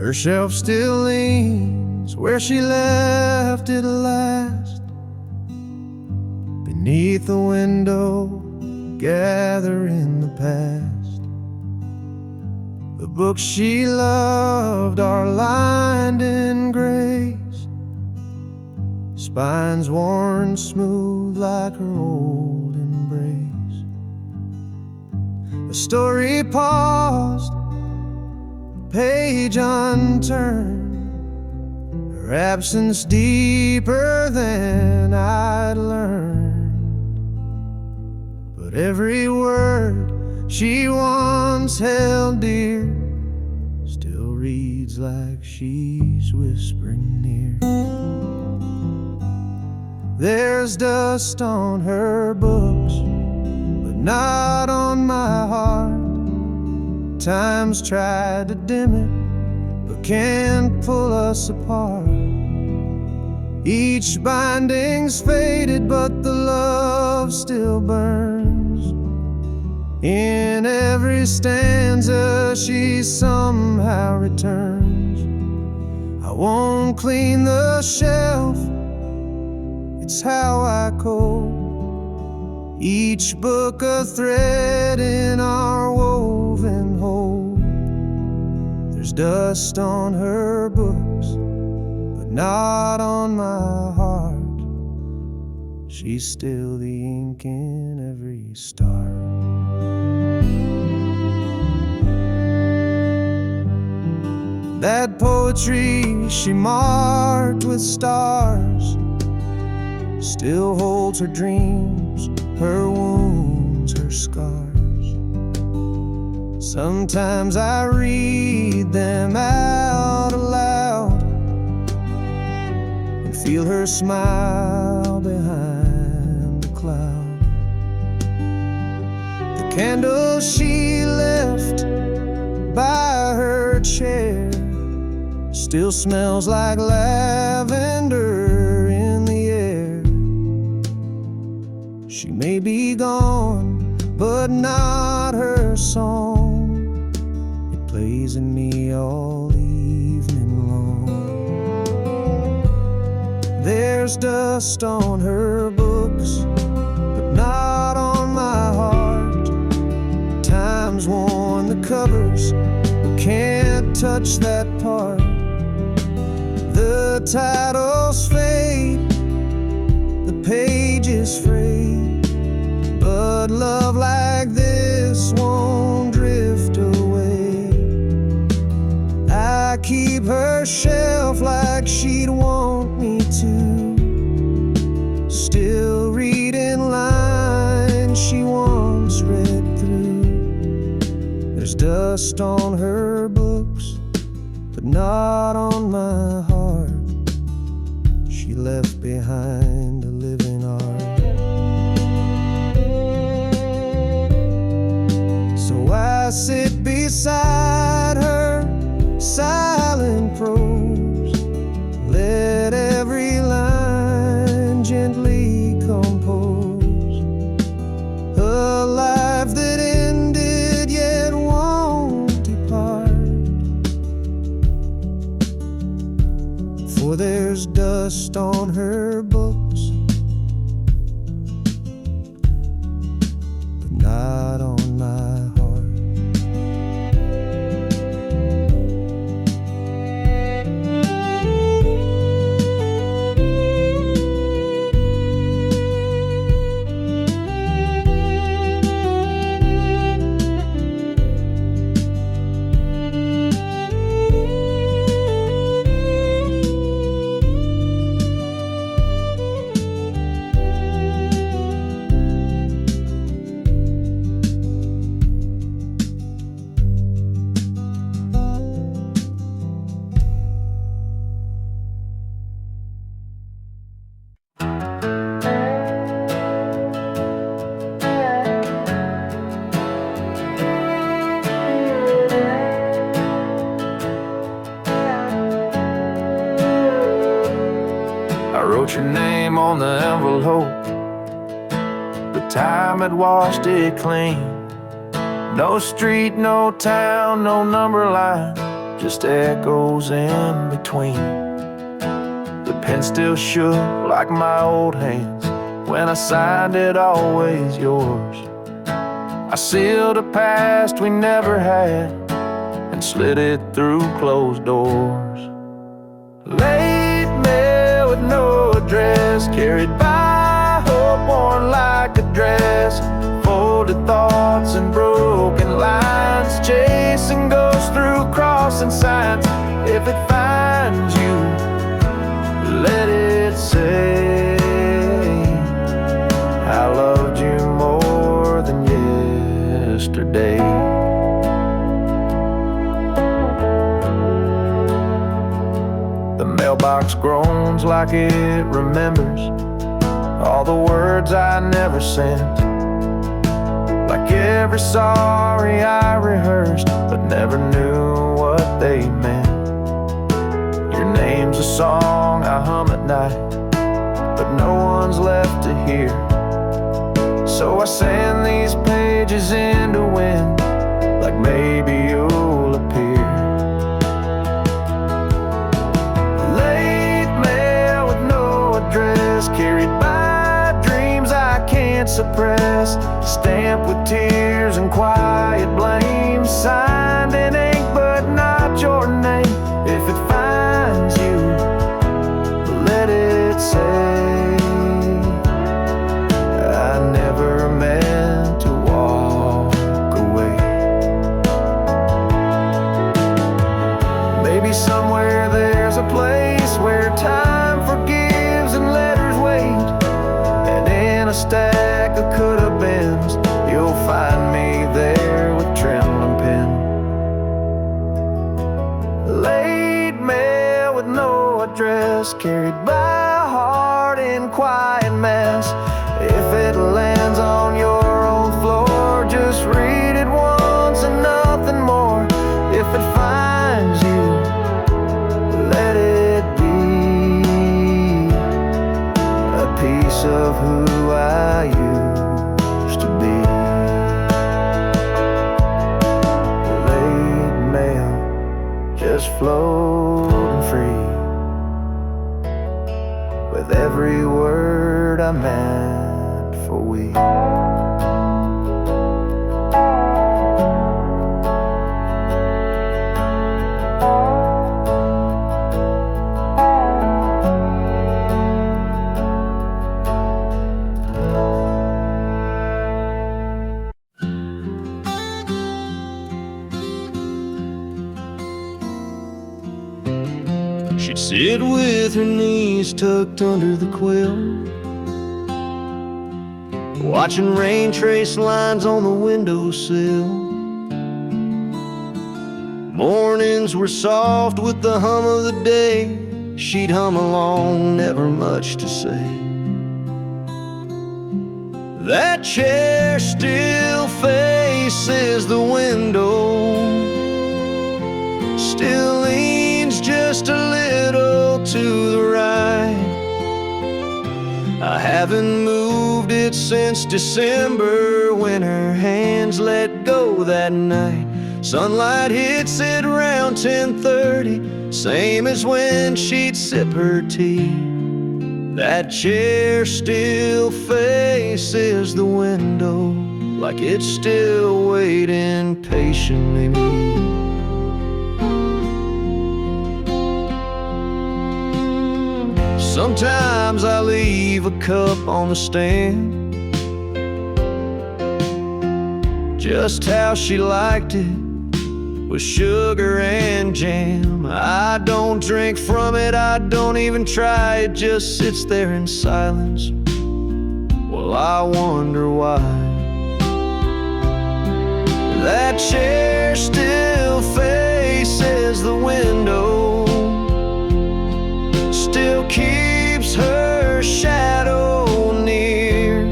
Her shelf still leans where she left it last. Beneath the window, gathering the past. The books she loved are lined in grace, spines worn smooth like her old embrace. A story paused, page unturned, her absence deeper than I'd learned. But every word she once held dear still reads like she's whispering near. There's dust on her books, but not on my heart. Time's tried to dim it, but can't pull us apart. Each binding's faded, but the love still burns. In every stanza she somehow returns. I won't clean the shelf, it's how I code. Each book a thread in our woven whole. There's dust on her books, but not on my heart. She's still the ink in every star. That poetry she marked with stars still holds her dreams, her wounds, her scars. Sometimes I read them out aloud and feel her smile behind the cloud. The candle she left by her chair still smells like lavender in the air. She may be gone, but not her song. It plays in me all evening long. There's dust on her books, but not on my heart. Time's worn the covers, but can't touch that part. The titles fade, the pages fray, but love like this won't drift away. I keep her shelf like she'd want me to, still reading lines she once read through. There's dust on her books, but not on my heart. She left behind a living art. So I sit beside her, silent prose, let every line gently compose. A life that ended yet won't depart. For there's dust on her books, but not on my heart. Wrote your name on the envelope, but time had washed it clean. No street, no town, no number line, just echoes in between. The pen still shook like my old hands when I signed it, always yours. I sealed a past we never had and slid it through closed doors. Late mail with no address, carried by hope worn like a dress. Folded thoughts and broken lines, chasing ghosts through crossing signs. If it finds you, let it say I loved you more than yesterday. The mailbox groans like it remembers all the words I never sent, like every sorry I rehearsed but never knew what they meant. Your name's a song I hum at night, but no one's left to hear. So I send these pages into wind, like maybe you'll appear. Late mail with no address, carried by dreams I can't suppress. Stamped with tears and quiet blame, signed in ink but not your name. If it finds you, let it say I never meant to walk away. Maybe somewhere there's a place where time forgives and letters wait, and in a stack of could-have-beens you'll find me there with trembling pen. Late mail with no address, carried by a heart in quiet mess. If it lands on your old floor, just read it once and nothing more. If it finds you, let it be a piece of who I used to be. Late mail, just floating free, with every word I meant for we. She'd sit with her knees tucked under the quilt, watching rain trace lines on the windowsill. Mornings were soft with the hum of the day. She'd hum along, never much to say. That chair still faces the window, still leans just a little to the right. I haven't moved it since December, when her hands let go that night. Sunlight hits it around 10:30, same as when she'd sip her tea. That chair still faces the window, like it's still waiting patiently. Sometimes I leave a cup on the stand, just how she liked it, with sugar and jam. I don't drink from it, I don't even try, it just sits there in silence. Well, I wonder why. That chair still faces the window, still keeps her shadow near.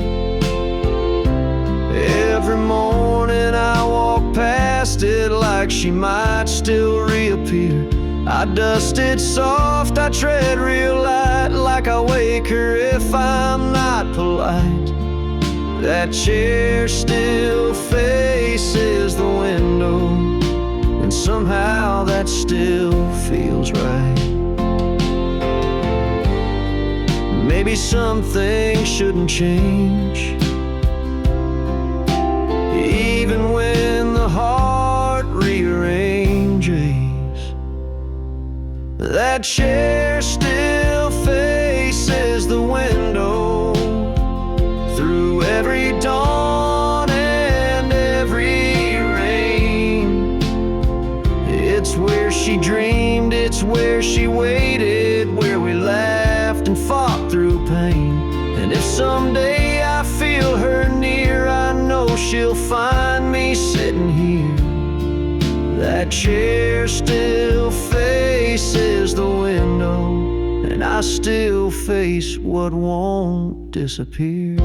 Every morning I walk past it like she might still reappear. I dust it soft, I tread real light, like I wake her if I'm not polite. That chair still faces the window, and somehow that still feels right. Maybe some things shouldn't change, even when the heart rearranges. That chair still faces the window through every dawn and every rain. It's where she dreamed, it's where she waited, where we laughed and fought through pain. And if someday I feel her near, I know she'll find me sitting here. That chair still faces the window, and I still face what won't disappear.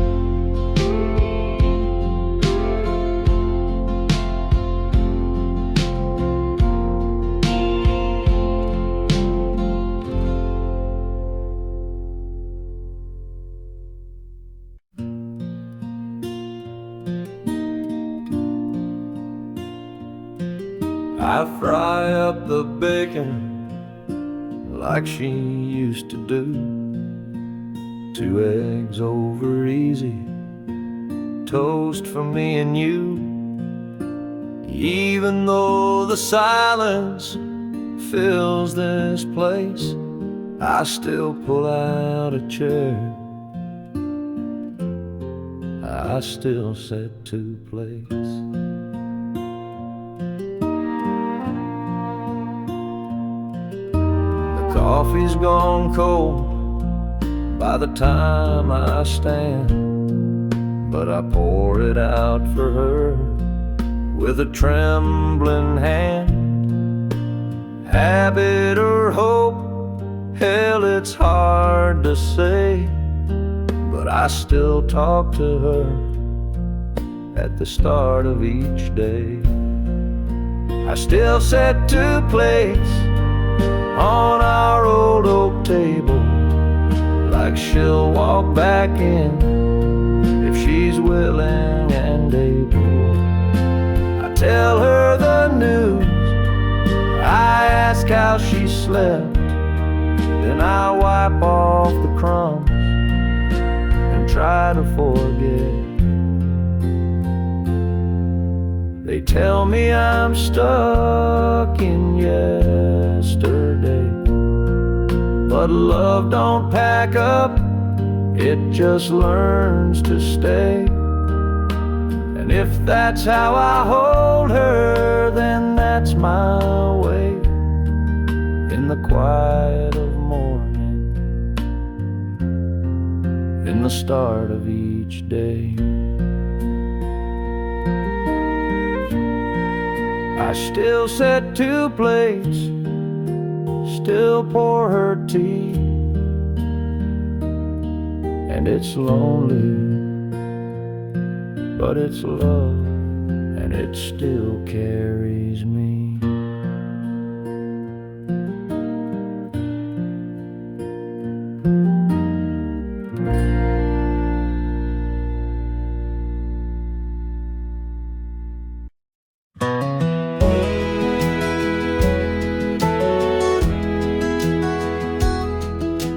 I fry up the bacon like she used to do. 2 eggs over easy, toast for me and you. Even though the silence fills this place, I still pull out a chair. I still set to place. Coffee's gone cold by the time I stand, but I pour it out for her with a trembling hand. Habit or hope, hell, it's hard to say, but I still talk to her at the start of each day. I still set 2 plates on our old oak table, like she'll walk back in if she's willing and able. I tell her the news, I ask how she slept, then I wipe off the crumbs and try to forget. They tell me I'm stuck in yesterday, but love don't pack up, it just learns to stay. And if that's how I hold her, then that's my way. In the quiet of morning, in the start of each day, I still set 2 plates, still pour her tea. And it's lonely, but it's love, and it still carries me.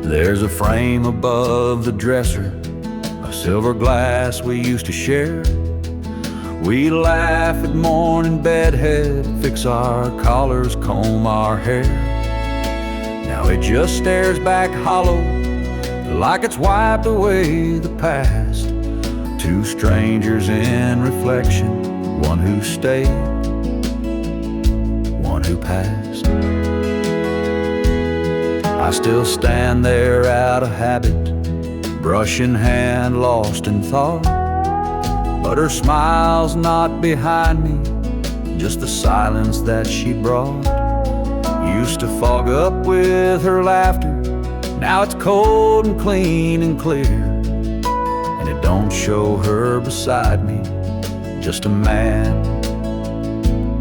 There's a frame above the dresser, a silver glass we used to share. We laugh at morning bedhead, fix our collars, comb our hair. Now it just stares back hollow, like it's wiped away the past. 2 strangers in reflection, one who stayed, one who passed. I still stand there out of habit, brush in hand, lost in thought. But her smile's not behind me, just the silence that she brought. Used to fog up with her laughter, now it's cold and clean and clear. And it don't show her beside me, just a man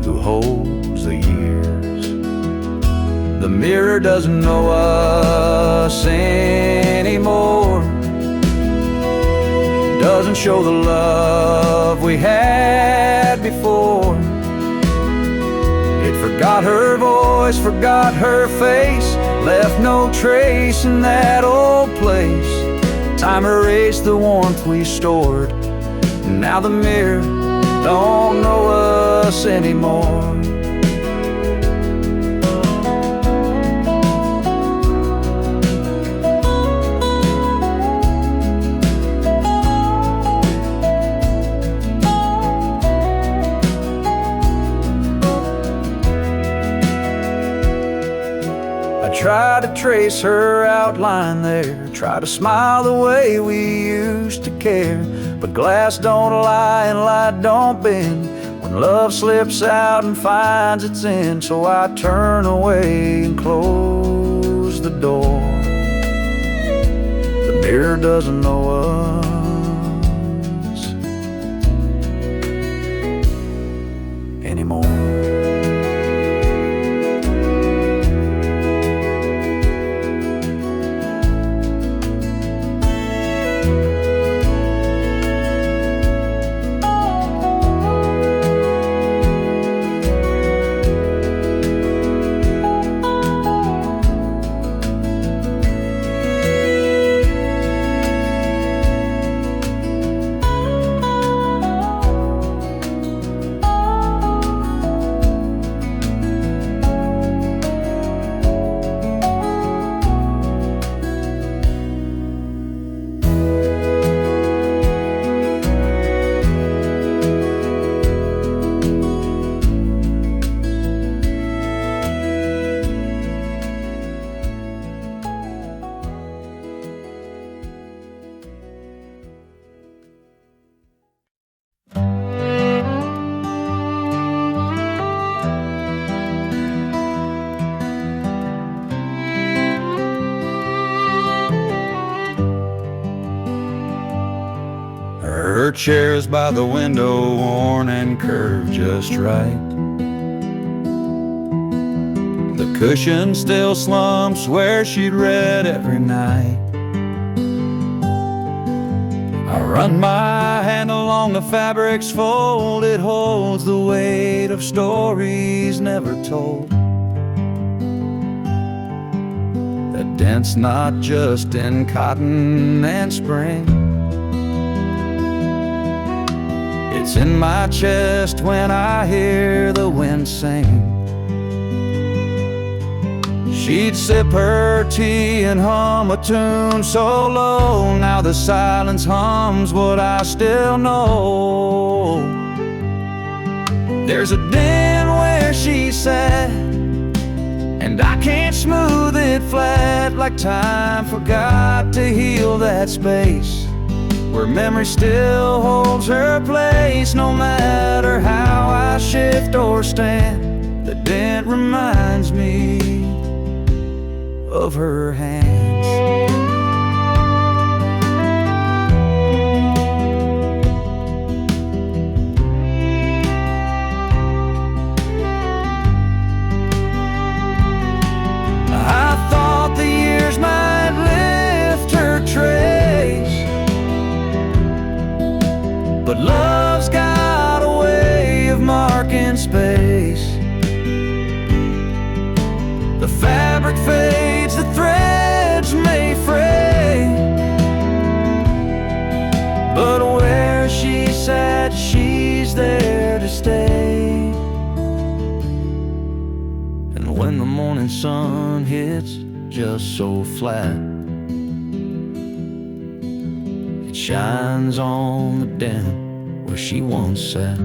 who holds the years. The mirror doesn't know us anymore, doesn't show the love we had before. It Forgot her voice, forgot her face, left no trace in that old place. Time erased the warmth we stored. Now the mirror don't know us anymore. Try to trace her outline there, try to smile the way we used to care. But glass don't lie and light don't bend when love slips out and finds its end. So I turn away and close the door. The mirror doesn't know us anymore. Her chair's by the window, worn and curved just right. The cushion still slumps where she'd read every night. I run my hand along the fabric's fold. It holds the weight of stories never told. The dent's not just in cotton and spring. It's in my chest when I hear the wind sing. She'd sip her tea and hum a tune so low. Now the silence hums what I still know. There's a den where she sat, and I can't smooth it flat. Like time forgot to heal that space where memory still holds her place. No matter how I shift or stand, the dent reminds me of her hands. I thought the years might lift her trace, but love's got a way of marking space. The fabric fades, the threads may fray, but where she sat, she's there to stay. And when the morning sun hits just so flat, it shines on the dent where she once sat.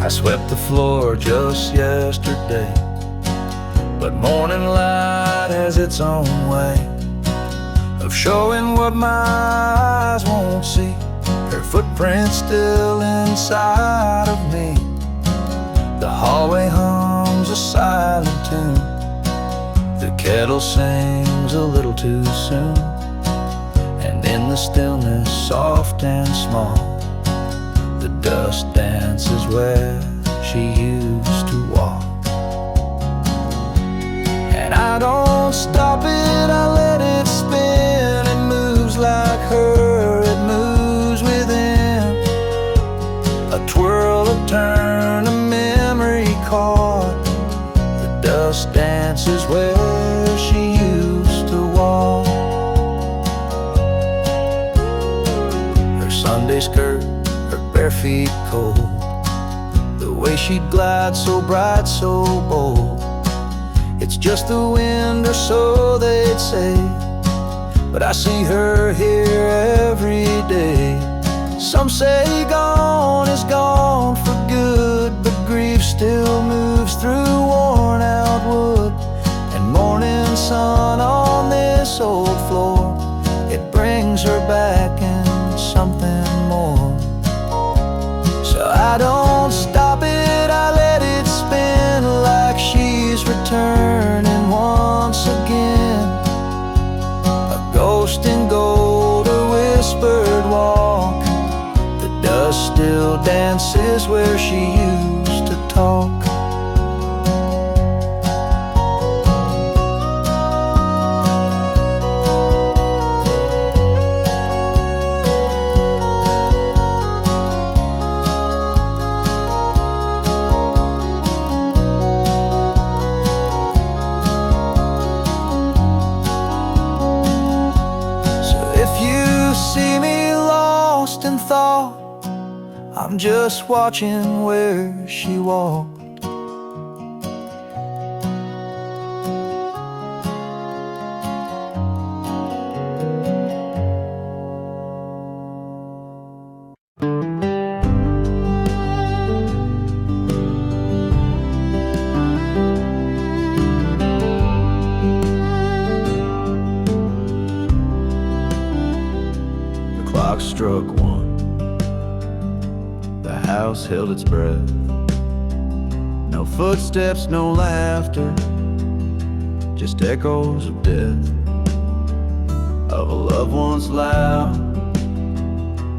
I swept the floor just yesterday, but morning light has its own way of of showing what my eyes won't see. Her footprint's still inside of me. The hallway hums a silent tune. The kettle sings a little too soon. And in the stillness, soft and small, the dust dances where she used to walk. And I don't stop it, I let it spin. It moves like her, it moves within. A twirl, a turn, a memory caught. The dust dances where she used to walk. Her Sunday skirt, her bare feet cold, the way she'd glide so bright, so bold. It's just the wind, or so they'd say, but I see her here every day. Some say gone is gone for good, but grief still moves through worn out wood. And morning sun on this old floor, it brings her back and something more. So I don't stop it, I let it spin like she's returning once again. A ghost in gold, a whispered walk. The dust still dances where she used to talk. See me lost in thought, I'm just watching where she walked. Clock struck 1. The house held its breath. No footsteps, no laughter, just echoes of death, of a loved one's loud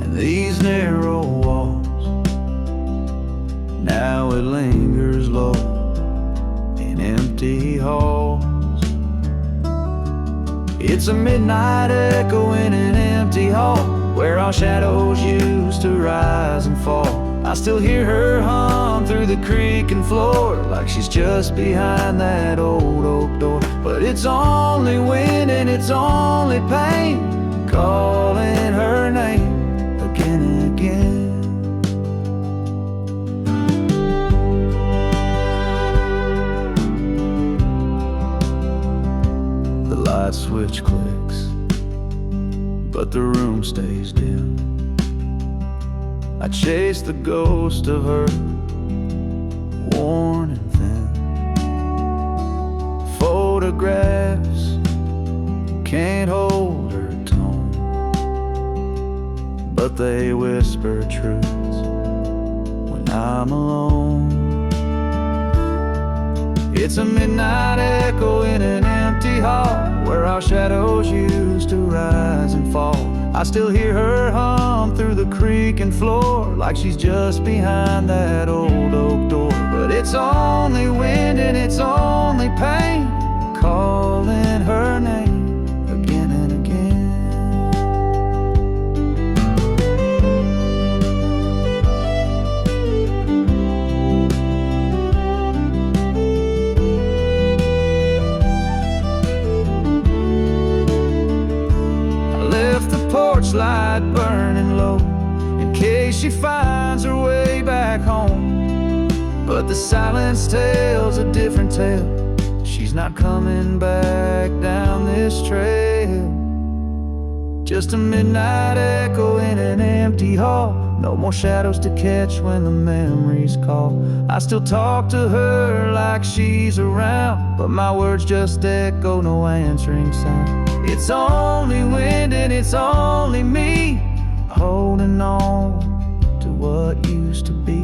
and these narrow walls. Now it lingers low in empty halls. It's a midnight echo in an empty hall, where our shadows used to rise and fall. I still hear her hum through the creaking floor, like she's just behind that old oak door. But it's only wind and it's only pain, calling her name again and again. The light switch clicks, but the room stays dim. I chase the ghost of her, worn and thin. Photographs can't hold her tone, but they whisper truths when I'm alone. It's a midnight echo in an empty hall, where our shadows used to rise and fall. I still hear her hum through the creaking floor, like she's just behind that old oak door. But it's only wind and it's only pain, calling her name again and again. Porch light burning low, in case she finds her way back home. But the silence tells a different tale. She's not coming back down this trail. Just a midnight echo in an empty hall, no more shadows to catch when the memories call. I still talk to her like she's around, but my words just echo, no answering sound. It's only wind and it's only me, holding on to what used to be.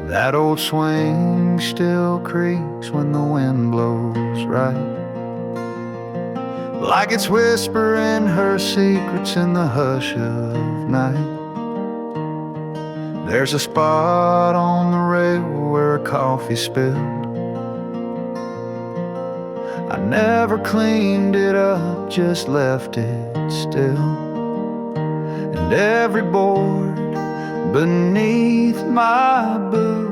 That old swing still creaks when the wind blows right, like it's whispering her secrets in the hush of night. There's a spot on the rail where a coffee spilled. I never cleaned it up, just left it still. And every board beneath my boots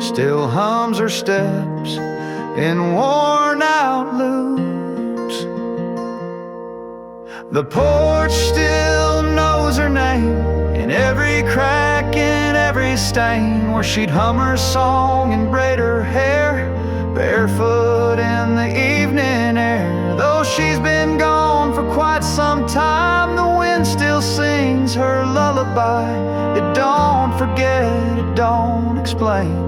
still hums her steps in worn out loops. The porch still knows her name, in every crack, in every stain, where she'd hum her song and braid her hair, barefoot in the evening air. Though she's been gone for quite some time, the wind still sings her lullaby. It don't forget, it don't explain.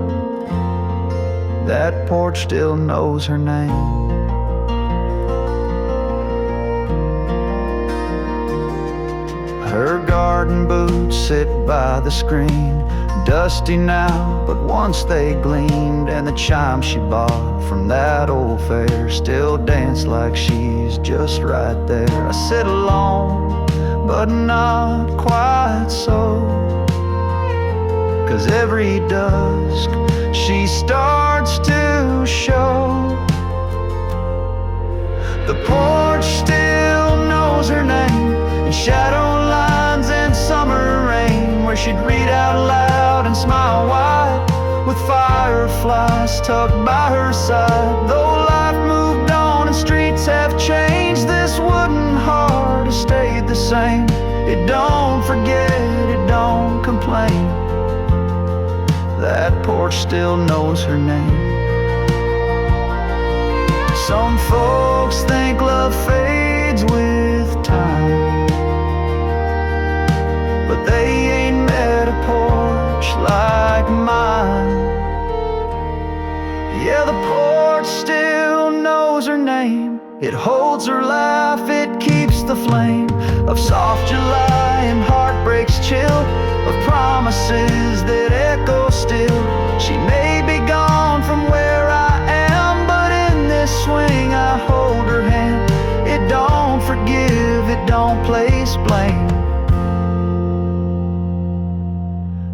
That porch still knows her name. Her garden boots sit by the screen, dusty now, but once they gleamed. And the chime she bought from that old fair still dance like she's just right there. I sit alone, but not quite so, 'cause every dusk she starts to show. The porch still knows her name, in shadow lines and summer rain, where she'd read out loud and smile wide, with fireflies tucked by her side. Though life moved on and streets have changed, this wooden heart has stayed the same. It don't forget, it don't complain. That porch still knows her name. Some folks think love fades with time, but they ain't met a porch like mine. Yeah, the porch still knows her name. It holds her laugh, it keeps the flame of soft July and heartbreak's chill, of promises that echo still. She may be gone from where I am, but in this swing I hold her hand. It don't forgive, it don't place blame.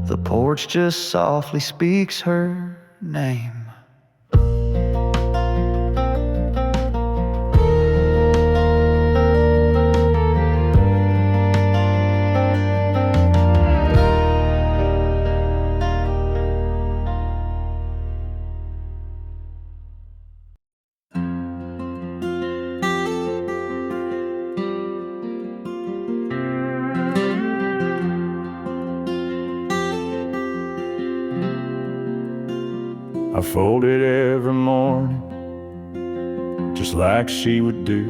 The porch just softly speaks her name. I fold it every morning, just like she would do.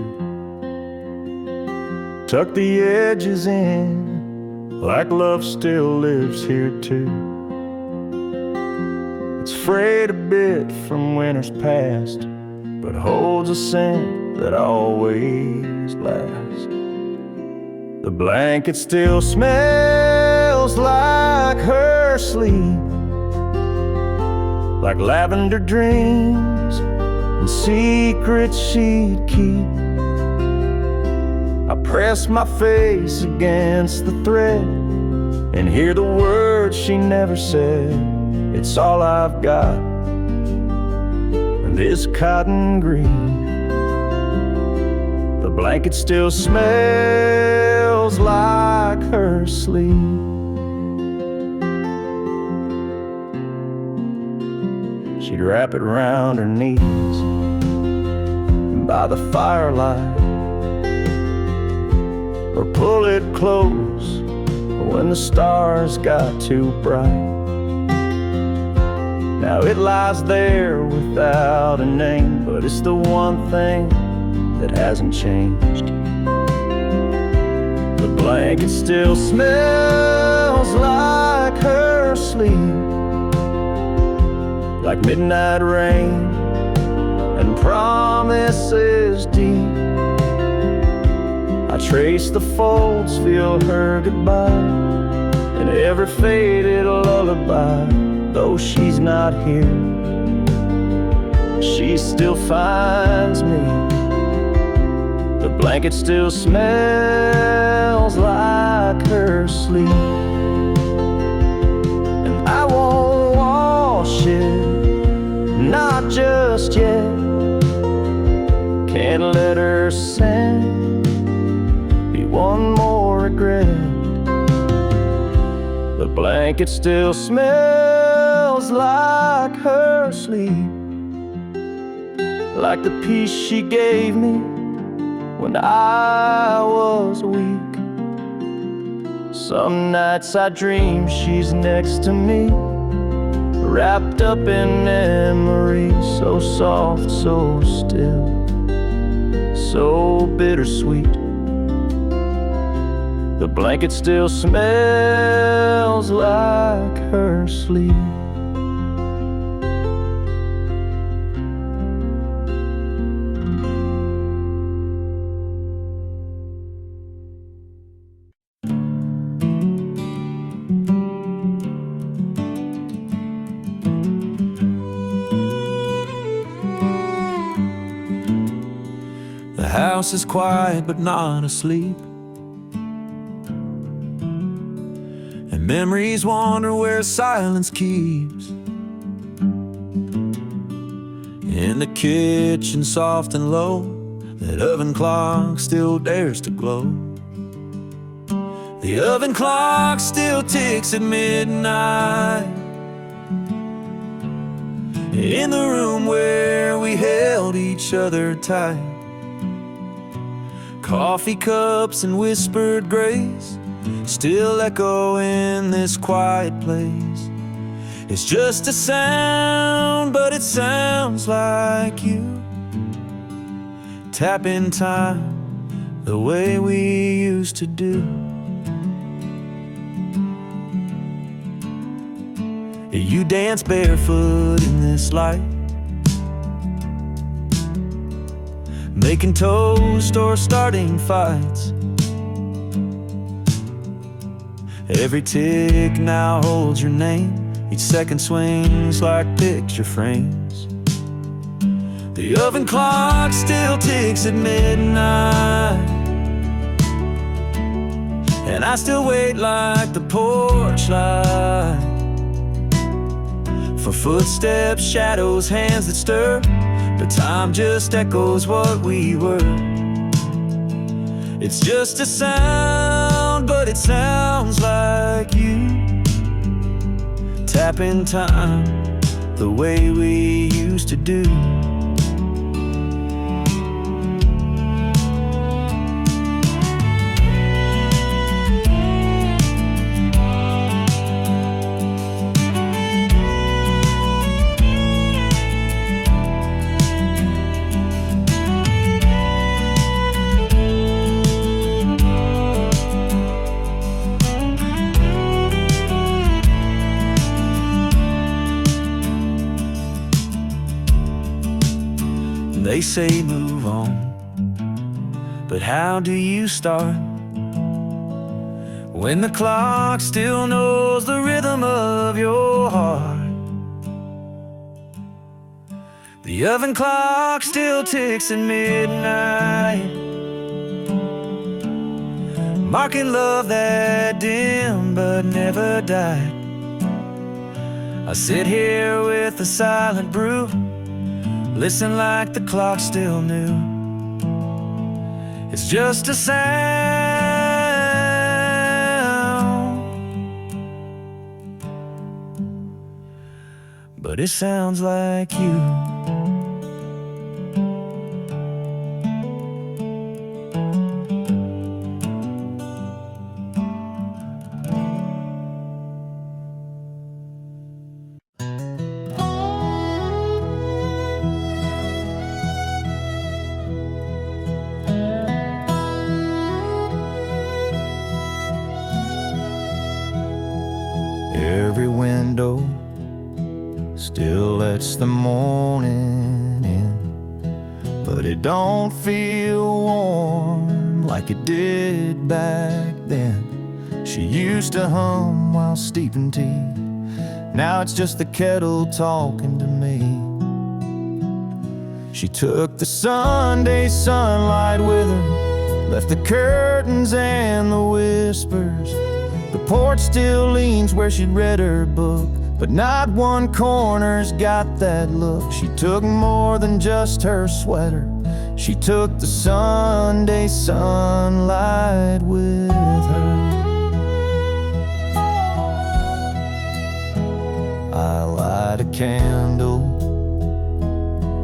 Tuck the edges in, like love still lives here too. It's frayed a bit from winters past, but holds a scent that always lasts. The blanket still smells like her sleep, like lavender dreams and secrets she'd keep. I press my face against the thread and hear the words she never said. It's all I've got, and this cotton green. The blanket still smells like her sleep. She she'd wrap it round her knees by the firelight, or pull it close when the stars got too bright. Now it lies there without a name, but it's the one thing that hasn't changed. The blanket still smells like her sleep, like midnight rain and promises deep. I trace the folds, feel her goodbye in every faded lullaby. Though she's not here, she still finds me. The blanket still smells like her sleep, and I won't wash it, not just yet. Can't let her sin be one more regret. The blanket still smells like her sleep, like the peace she gave me when I was weak. Some nights I dream she's next to me, wrapped up in memories, so soft, so still, so bittersweet. The blanket still smells like her sleep. The house is quiet but not asleep, and memories wander where silence keeps. In the kitchen, soft and low, that oven clock still dares to glow. The oven clock still ticks at midnight, in the room where we held each other tight. Coffee cups and whispered grace still echo in this quiet place. It's just a sound, but it sounds like you. Tap in time the way we used to do. You dance barefoot in this light, making toast or starting fights. Every tick now holds your name, each second swings like picture frames. The oven clock still ticks at midnight, and I still wait like the porch light for footsteps, shadows, hands that stir. But time just echoes what we were. It's just a sound, but it sounds like you. Tap in time the way we used to do. They say move on, but how do you start when the clock still knows the rhythm of your heart? The oven clock still ticks at midnight, marking love that dimmed but never died. I sit here with a silent brew, listen like the clock still knew. It's just a sound, but but it sounds like you. Every window still lets the morning in, but it don't feel warm like it did back then. She used to hum while steeping tea. Now it's just the kettle talking to me. She took the Sunday sunlight with her, left the curtains and the whispers. The porch still leans where she'd read her book, but not one corner's got that look. She took more than just her sweater. She took the Sunday sunlight with her. I light a candle,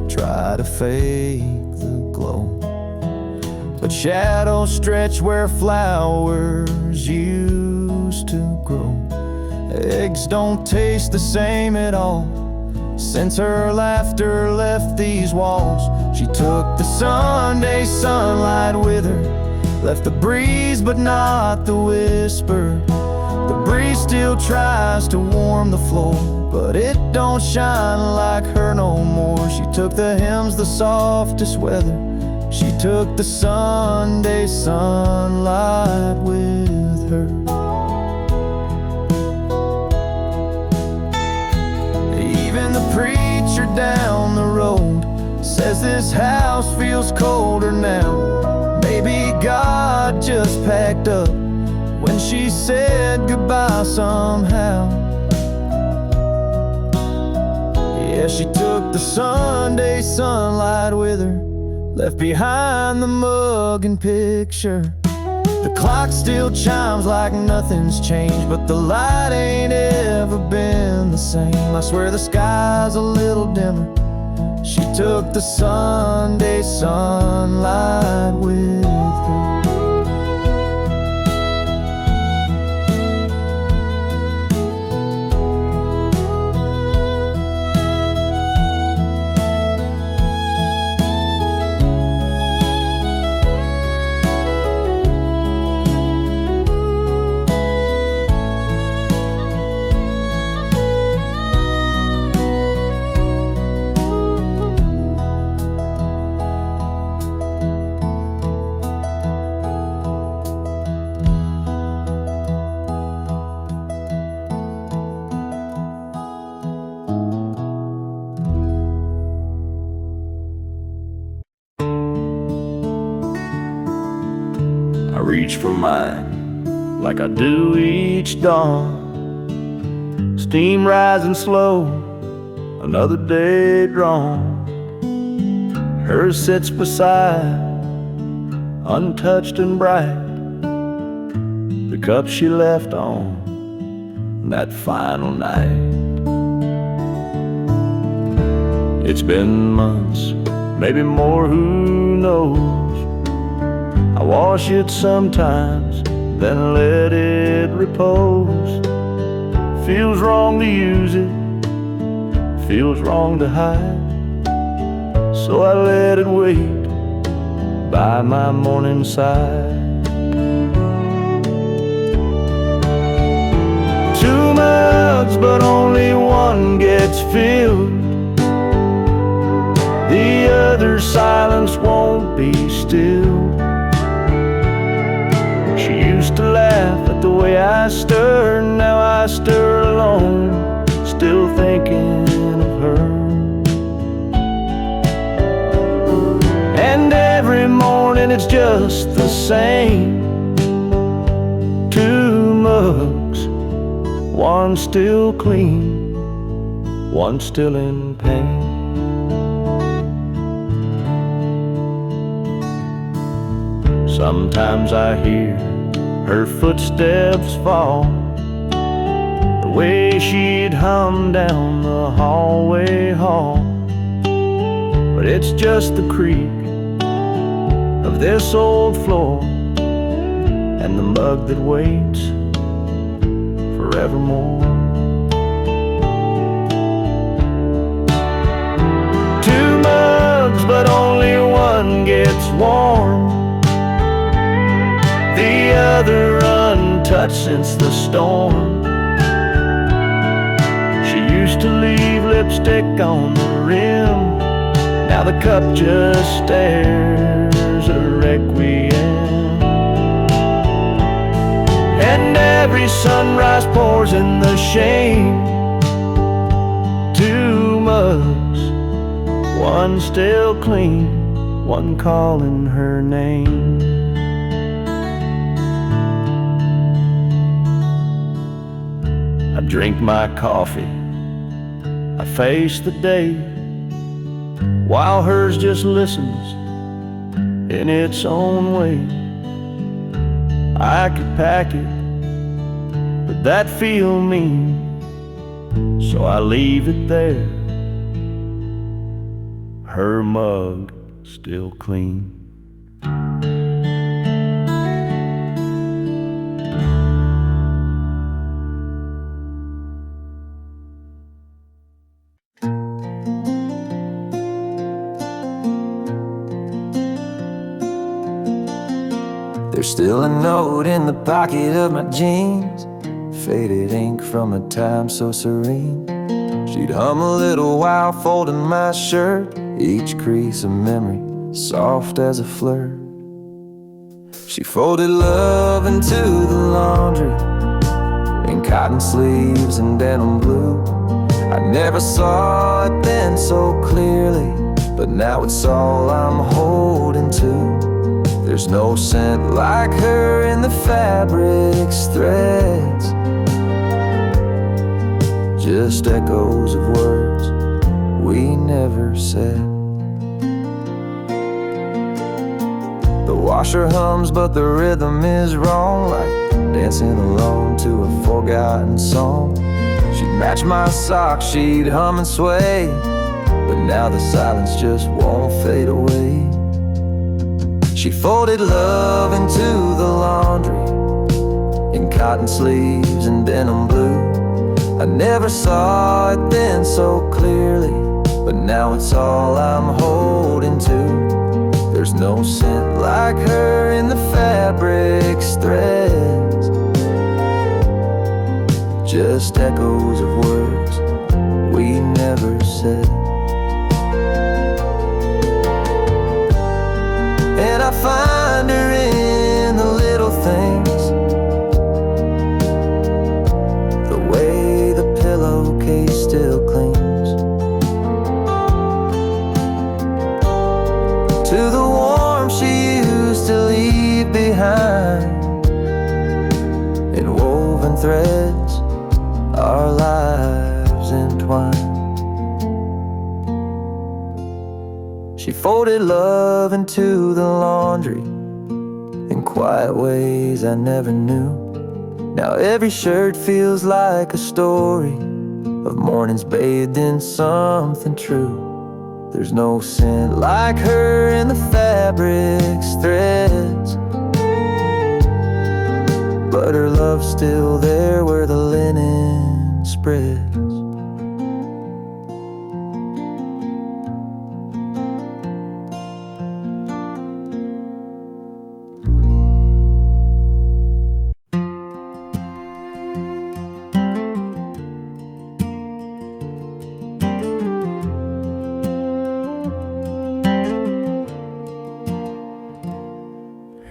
try to fake the glow, but shadows stretch where flowers used to grow. Eggs don't taste the same at all since her laughter left these walls. She took the Sunday sunlight with her, left the breeze but not the whisper. The breeze still tries to warm the floor, but it don't shine like her no more. She took the hymns, the softest weather. She took the Sunday sunlight with her. Even the preacher down the road says this house feels colder now. Maybe God just packed up when she said goodbye somehow. Yeah, she took the Sunday sunlight with her, left behind the mug and picture. The clock still chimes like nothing's changed, but the light ain't ever been the same. I swear the sky's a little dimmer. She took the Sunday sunlight with her. I reach for mine like I do each dawn. Steam rising slow, another day drawn. Hers sits beside, untouched and bright, the cup she left on that final night. It's been months, maybe more, who knows. I wash it sometimes, then let it repose. Feels wrong to use it, feels wrong to hide, so I let it wait by my morning side. Two mugs, but only one gets filled. The other silence won't be still. She used to laugh at the way I stir, now I stir alone, still thinking of her. And every morning it's just the same. Two mugs, one still clean, one still in pain. Sometimes I hear her footsteps fall, the way she'd hum down the hallway hall. But it's just the creak of this old floor and the mug that waits forevermore. Two mugs, but only one gets warm, the other untouched since the storm. She used to leave lipstick on the rim, now the cup just stares a requiem. And every sunrise pours in the shame. Two mugs, one still clean, one calling her name. I drink my coffee, I face the day, while hers just listens in its own way. I could pack it, but that'd feel mean, so I leave it there, her mug still clean. There's still a note in the pocket of my jeans, faded ink from a time so serene. She'd hum a little while folding my shirt, each crease a memory, soft as a flirt. She folded love into the laundry, in cotton sleeves and denim blue. I never saw it then so clearly, but now it's all I'm holding to. There's no scent like her in the fabric's threads, just echoes of words we never said. The washer hums but the rhythm is wrong, like dancing alone to a forgotten song. She'd match my socks, she'd hum and sway, but now the silence just won't fade away. She folded love into the laundry, in cotton sleeves and denim blue. I never saw it then so clearly, but now it's all I'm holding to. There's no scent like her in the fabric's threads, just echoes of words we never said. And I find her in the little things, the way the pillowcase still clings to the warmth she used to leave behind. In woven threads, our lives entwined. She folded love into the laundry in quiet ways I never knew. Now every shirt feels like a story of mornings bathed in something true. There's no scent like her in the fabric's threads, but her love's still there where the linen spreads.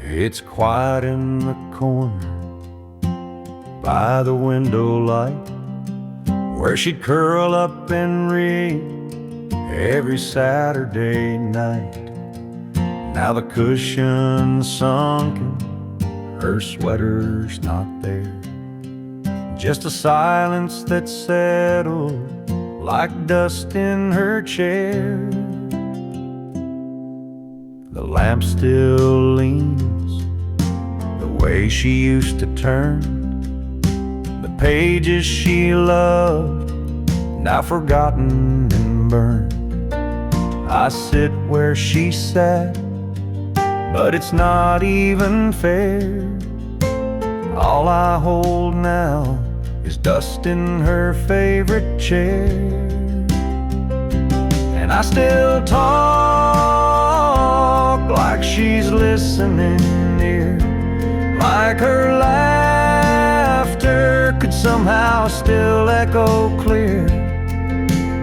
It's quiet in the corner by the window light, where she'd curl up and read every Saturday night. Now the cushion's sunken, her sweater's not there, just a silence that settled like dust in her chair. The lamp still leans the way she used to turn, the pages she loved, now forgotten and burned. I sit where she sat, but it's not even fair. All I hold now is dust in her favorite chair. And I still talk like she's listening near, like her laughter could somehow still echo clear.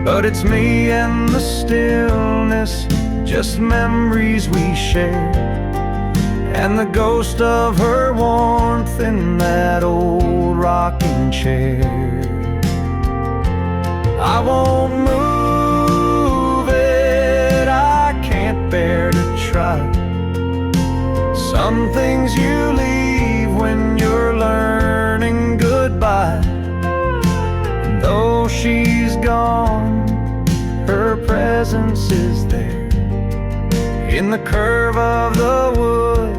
But it's me and the stillness, just memories we share, and the ghost of her warmth in that old rocking chair. I won't move it, I can't bear to try. Some things you leave when you're learning goodbye. And though she's gone, her presence is there, in the curve of the wood,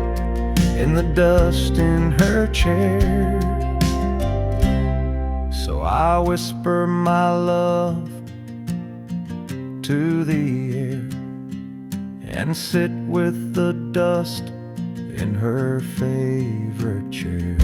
in the dust in her chair. So I whisper my love to the air, and sit with the dust in her favorite chair.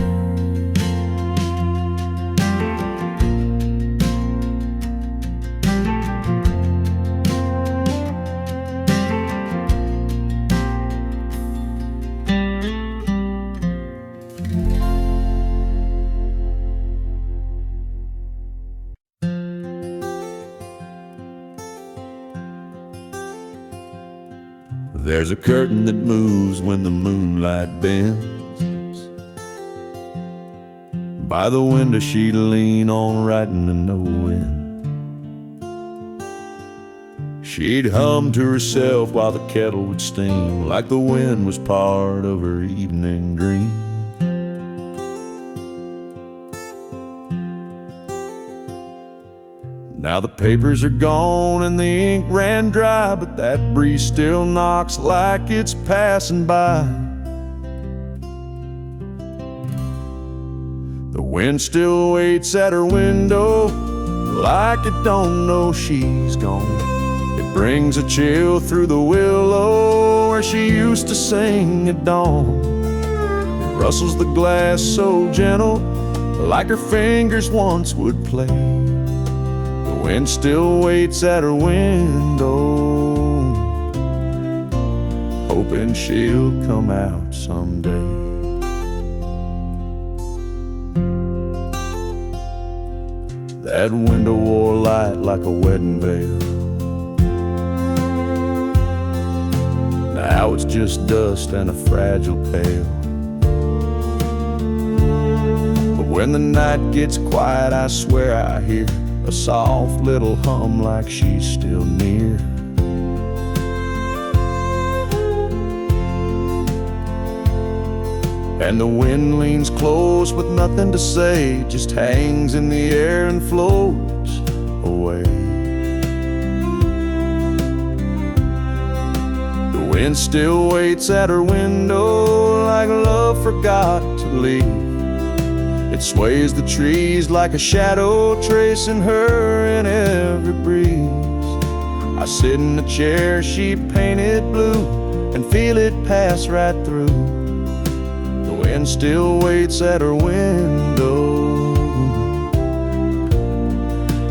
There's a curtain that moves when the moonlight bends. By the window she'd lean on, writing to no end. She'd hum to herself while the kettle would steam, like the wind was part of her evening dream. Now the papers are gone and the ink ran dry, but that breeze still knocks like it's passing by. The wind still waits at her window, like it don't know she's gone. It brings a chill through the willow where she used to sing at dawn. It rustles the glass so gentle, like her fingers once would play. The wind still waits at her window, hoping she'll come out someday. That window wore light like a wedding veil. Now it's just dust and a fragile pail. But when the night gets quiet, I swear I hear a soft little hum like she's still near. And the wind leans close with nothing to say, just hangs in the air and floats away. The wind still waits at her window, like love forgot to leave. It sways the trees like a shadow, tracing her in every breeze. I sit in the chair she painted blue and feel it pass right through. The wind still waits at her window,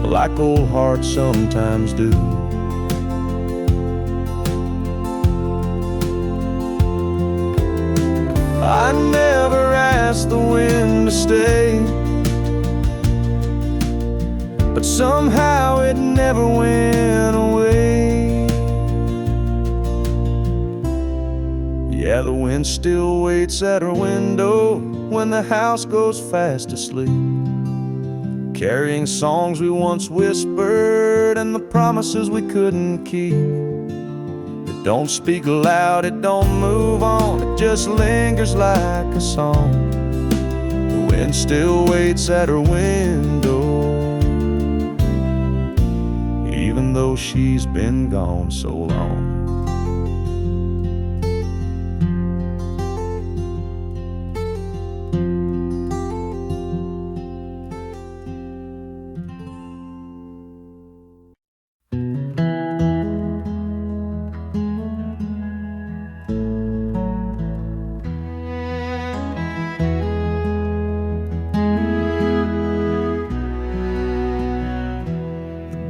like old hearts sometimes do. I never asked the wind to stay, but somehow it never went away. Yeah, the wind still waits at her window when the house goes fast asleep, carrying songs we once whispered and the promises we couldn't keep. It don't speak loud, it don't move on, it just lingers like a song. The wind still waits at her window, even though she's been gone so long.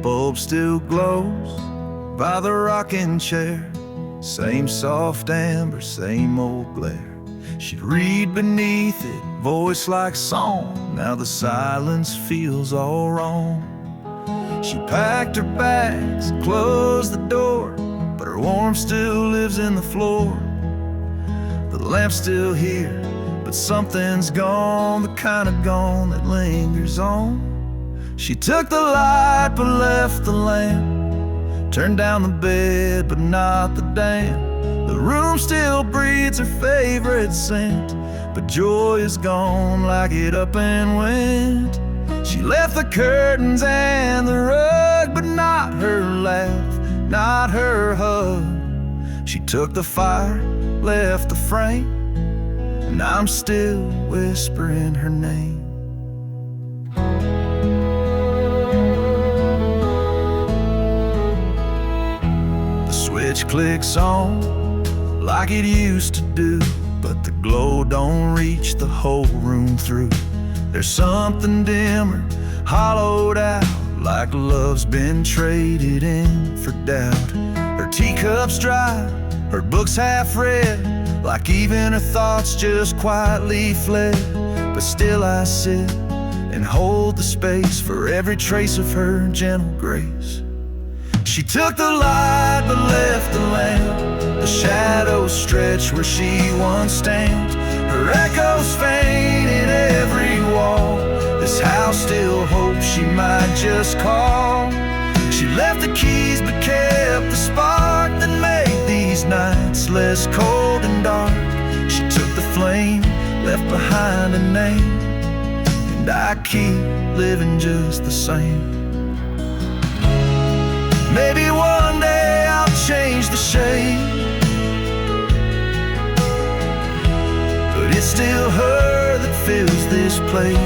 bulb still glows by the rocking chair. Same soft amber, same old glare. She'd read beneath it, voice like song. Now the silence feels all wrong. She packed her bags, closed the door, but her warmth still lives in the floor. The lamp's still here, but something's gone, the kind of gone that lingers on. She took the light but left the lamp, turned down the bed but not the damp. The room still breathes her favorite scent, but joy is gone like it up and went. She left the curtains and the rug, but not her laugh, not her hug. She took the fire, left the frame, and I'm still whispering her name. The switch clicks on like it used to do, but the glow don't reach the whole room through. There's something dimmer, hollowed out, like love's been traded in for doubt. Her teacup's dry, her books half read, like even her thoughts just quietly fled. But still I sit and hold the space for every trace of her gentle grace. She took the light but left the lamp. The shadows stretch where she once stamped. Her echoes faint in every wall. This house still hopes she might just call. She left the keys but kept the spark that made these nights less cold and dark. She took the flame, left behind a name, and I keep living just the same. Maybe one day I'll change the shade, but it's still her that fills this place.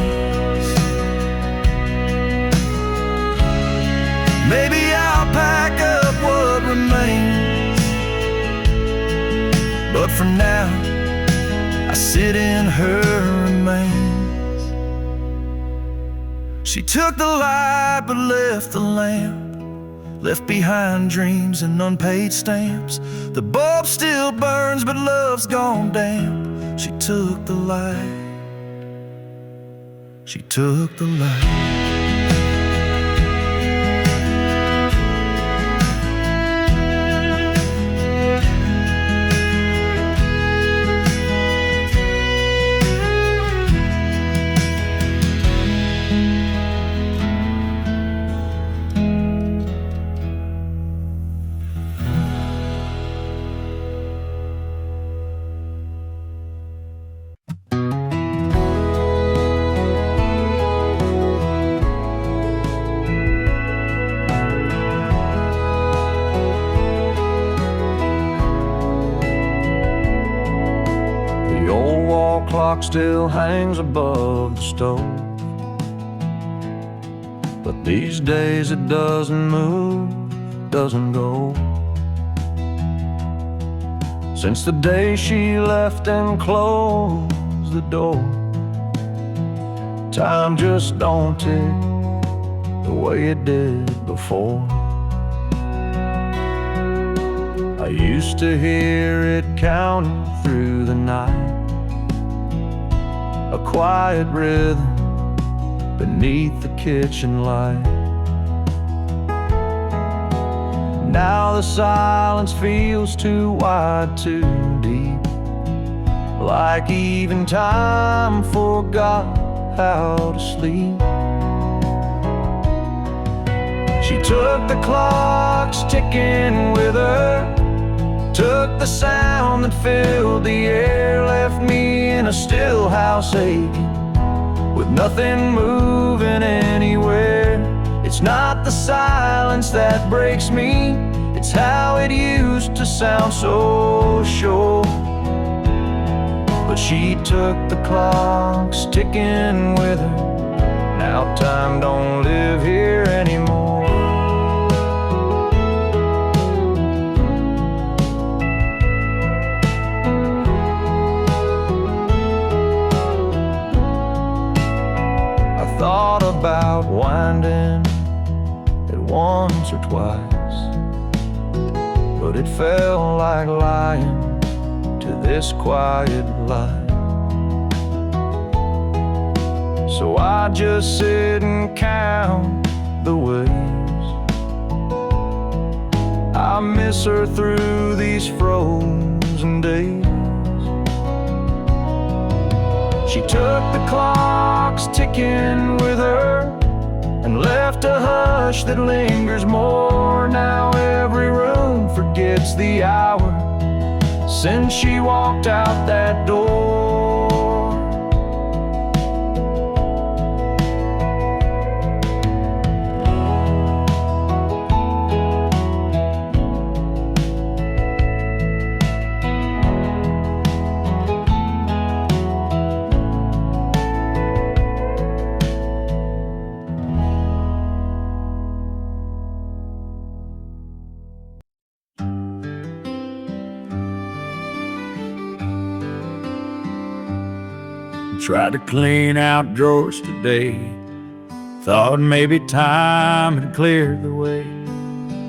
Maybe I'll pack up what remains, but for now I sit in her remains. She took the light but left the lamp, left behind dreams and unpaid stamps. The bulb still burns but love's gone damp. She took the light, she took the light. Clock still hangs above the stove, but these days it doesn't move, doesn't go. Since the day she left and closed the door, time just don't tick the way it did before. I used to hear it counting through the night, a quiet rhythm beneath the kitchen light. Now the silence feels too wide, too deep, like even time forgot how to sleep. She took the clocks ticking with her, took the sound that filled the air, left me in a still house aching, with nothing moving anywhere. It's not the silence that breaks me, it's how it used to sound so sure. But she took the clocks ticking with her, now time don't live here anymore. Thought about winding at once or twice, but it felt like lying to this quiet life. So I just sit and count the ways I miss her through these frozen days. She took the clocks ticking with her and left a hush that lingers more. Now every room forgets the hour since she walked out that door. Tried to clean out drawers today, thought maybe time had cleared the way.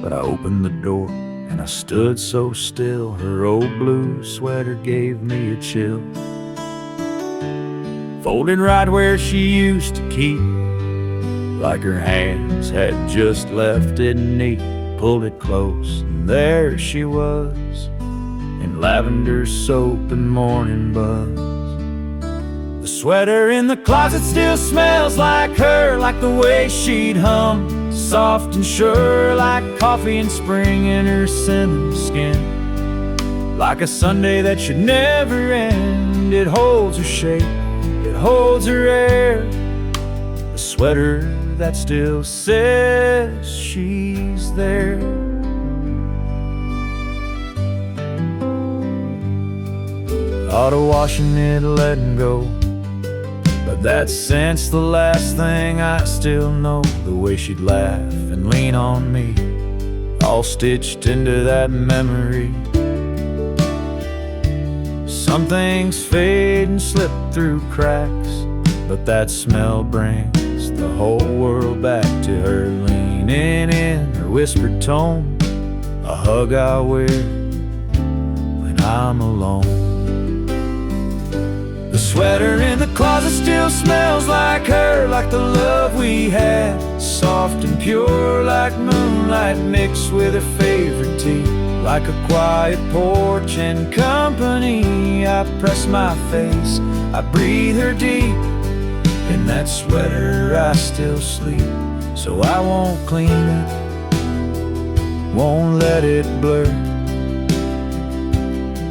But I opened the door and I stood so still, her old blue sweater gave me a chill. Folded right where she used to keep, like her hands had just left it neat. Pulled it close and there she was, in lavender soap and morning buzz. The sweater in the closet still smells like her, like the way she'd hum, soft and sure, like coffee in spring in her cinnamon skin. Like a Sunday that should never end, it holds her shape, it holds her air. The sweater that still says she's there. Auto washing it, letting go, but that scent's the last thing I still know. The way she'd laugh and lean on me, all stitched into that memory. Some things fade and slip through cracks, but that smell brings the whole world back to her. Leaning in her whispered tone, a hug I wear when I'm alone. The sweater in the closet still smells like her, like the love we had, soft and pure, like moonlight mixed with her favorite tea. Like a quiet porch and company, I press my face, I breathe her deep. In that sweater I still sleep, so I won't clean it, won't let it blur.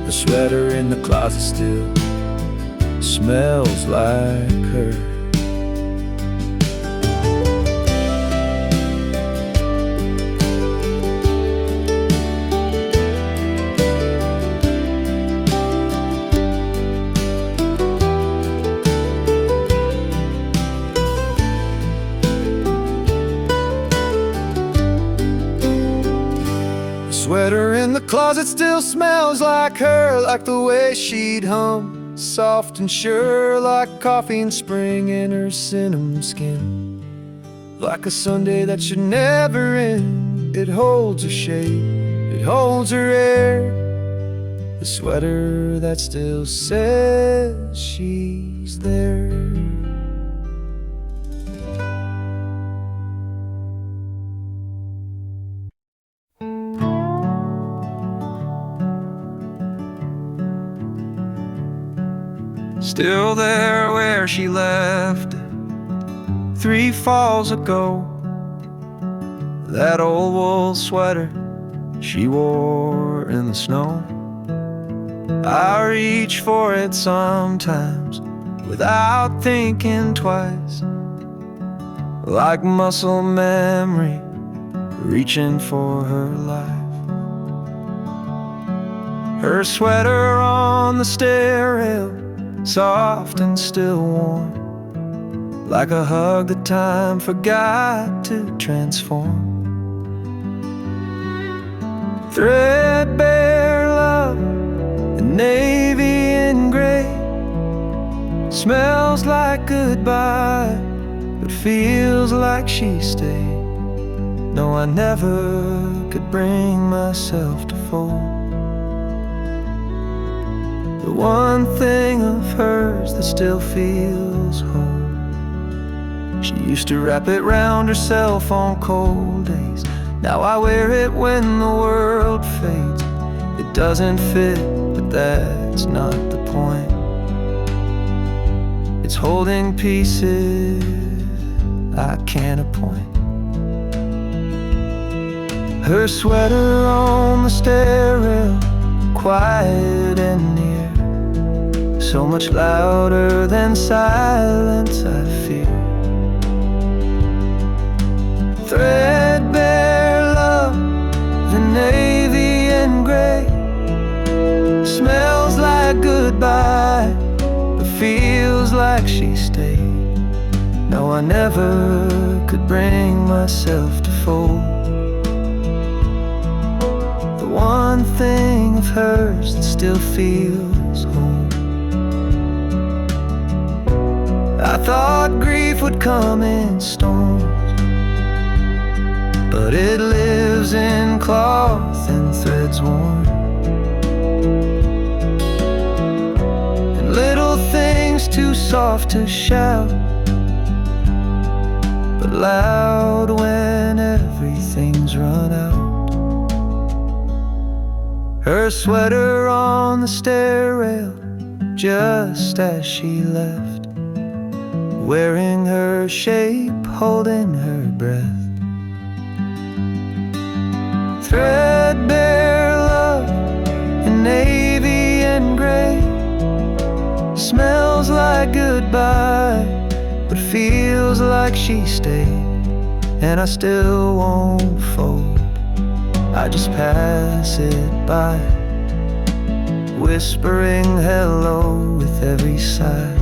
The sweater in the closet still smells like her. The sweater in the closet still smells like her, like the way she'd hum, soft and sure, like coffee in spring in her cinnamon skin. Like a Sunday that should never end, it holds her shape, it holds her air. The sweater that still says she's there. Still there where she left it 3 falls ago. That old wool sweater she wore in the snow. I reach for it sometimes without thinking twice, like muscle memory reaching for her life. Her sweater on the stair rail, soft and still warm, like a hug that time forgot to transform. Threadbare love and navy and gray, smells like goodbye but feels like she stayed. No, I never could bring myself to fold the one thing of hers that still feels home. She used to wrap it round herself on cold days. Now I wear it when the world fades. It doesn't fit, but that's not the point. It's holding pieces I can't appoint. Her sweater on the stair rail, quiet and near, so much louder than silence I fear. Threadbare love, the navy and gray, smells like goodbye, but feels like she stayed. No, I never could bring myself to fold the one thing of hers that still feels home. I thought grief would come in storms, but it lives in cloth and threads worn, and little things too soft to shout, but loud when everything's run out. Her sweater on the stair rail, just as she left, wearing her shape, holding her breath. Threadbare love in navy and gray, smells like goodbye, but feels like she stayed. And I still won't fold, I just pass it by, whispering hello with every sigh.